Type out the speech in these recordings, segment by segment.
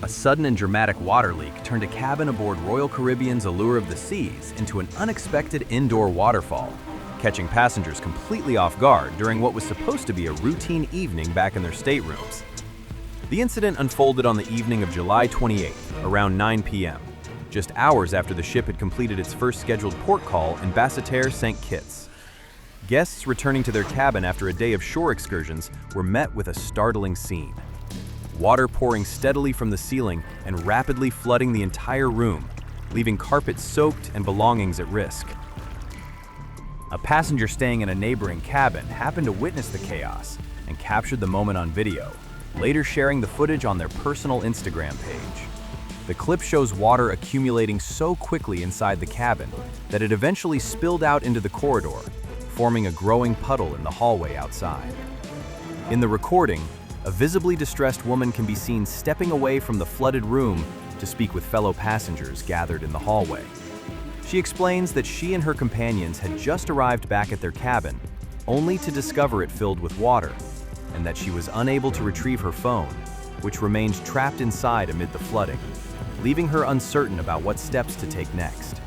A sudden and dramatic water leak turned a cabin aboard Royal Caribbean's Allure of the Seas into an unexpected indoor waterfall, catching passengers completely off guard during what was supposed to be a routine evening back in their staterooms. The incident unfolded on the evening of July 28th, around 9 p.m., just hours after the ship had completed its first scheduled port call in Basseterre, St. Kitts. Guests returning to their cabin after a day of shore excursions were met with a startling scene. Water pouring steadily from the ceiling and rapidly flooding the entire room, leaving carpet soaked and belongings at risk. A passenger staying in a neighboring cabin happened to witness the chaos and captured the moment on video, later sharing the footage on their personal Instagram page. The clip shows water accumulating so quickly inside the cabin that it eventually spilled out into the corridor, forming a growing puddle in the hallway outside. In the recording, a visibly distressed woman can be seen stepping away from the flooded room to speak with fellow passengers gathered in the hallway. She explains that she and her companions had just arrived back at their cabin, only to discover it filled with water, and that she was unable to retrieve her phone, which remained trapped inside amid the flooding, leaving her uncertain about what steps to take next.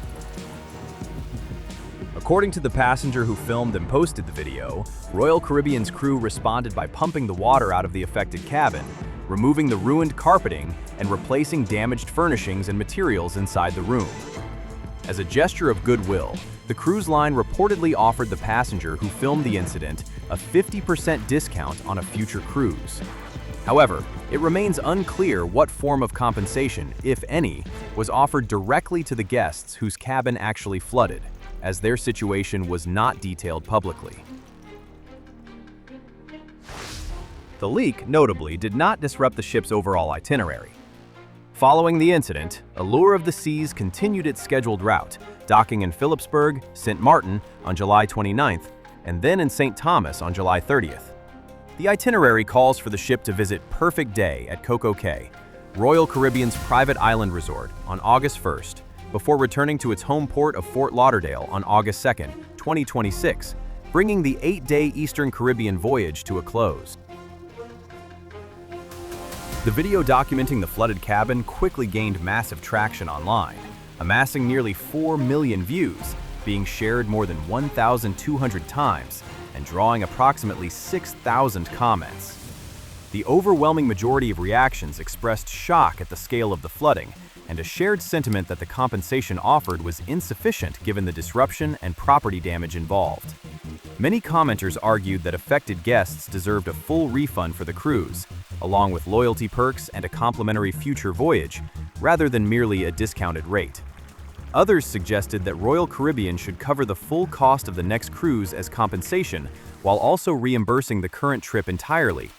According to the passenger who filmed and posted the video, Royal Caribbean's crew responded by pumping the water out of the affected cabin, removing the ruined carpeting, and replacing damaged furnishings and materials inside the room. As a gesture of goodwill, the cruise line reportedly offered the passenger who filmed the incident a 50% discount on a future cruise. However, it remains unclear what form of compensation, if any, was offered directly to the guests whose cabin actually flooded, as their situation was not detailed publicly. The leak, notably, did not disrupt the ship's overall itinerary. Following the incident, Allure of the Seas continued its scheduled route, docking in Philipsburg, St. Martin on July 29th, and then in St. Thomas on July 30th. The itinerary calls for the ship to visit Perfect Day at Coco Cay, Royal Caribbean's private island resort, on August 1st, before returning to its home port of Fort Lauderdale on August 2nd, 2026, bringing the 8-day Eastern Caribbean voyage to a close. The video documenting the flooded cabin quickly gained massive traction online, amassing nearly 4 million views, being shared more than 1,200 times, and drawing approximately 6,000 comments. The overwhelming majority of reactions expressed shock at the scale of the flooding, and a shared sentiment that the compensation offered was insufficient given the disruption and property damage involved. Many commenters argued that affected guests deserved a full refund for the cruise, along with loyalty perks and a complimentary future voyage, rather than merely a discounted rate. Others suggested that Royal Caribbean should cover the full cost of the next cruise as compensation, while also reimbursing the current trip entirely,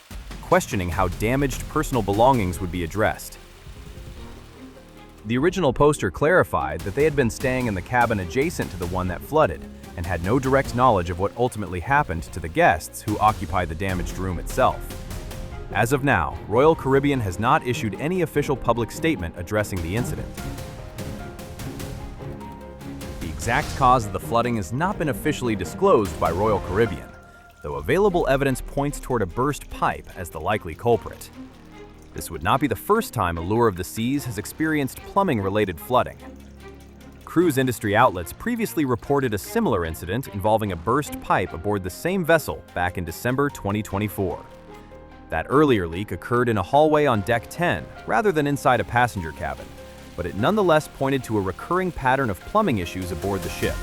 questioning how damaged personal belongings would be addressed. The original poster clarified that they had been staying in the cabin adjacent to the one that flooded, and had no direct knowledge of what ultimately happened to the guests who occupied the damaged room itself. As of now, Royal Caribbean has not issued any official public statement addressing the incident. The exact cause of the flooding has not been officially disclosed by Royal Caribbean, though available evidence points toward a burst pipe as the likely culprit. This would not be the first time Allure of the Seas has experienced plumbing-related flooding. Cruise industry outlets previously reported a similar incident involving a burst pipe aboard the same vessel back in December 2024. That earlier leak occurred in a hallway on Deck 10 rather than inside a passenger cabin, but it nonetheless pointed to a recurring pattern of plumbing issues aboard the ship.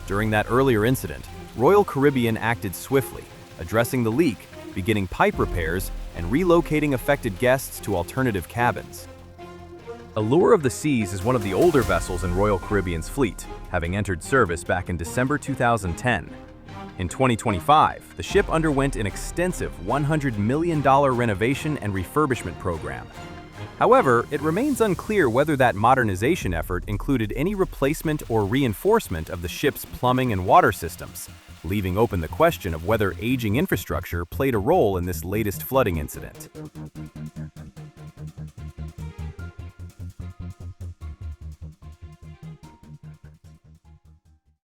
During that earlier incident, Royal Caribbean acted swiftly, addressing the leak, beginning pipe repairs, and relocating affected guests to alternative cabins. Allure of the Seas is one of the older vessels in Royal Caribbean's fleet, having entered service back in December 2010. In 2025, the ship underwent an extensive $100 million renovation and refurbishment program. However, it remains unclear whether that modernization effort included any replacement or reinforcement of the ship's plumbing and water systems, leaving open the question of whether aging infrastructure played a role in this latest flooding incident.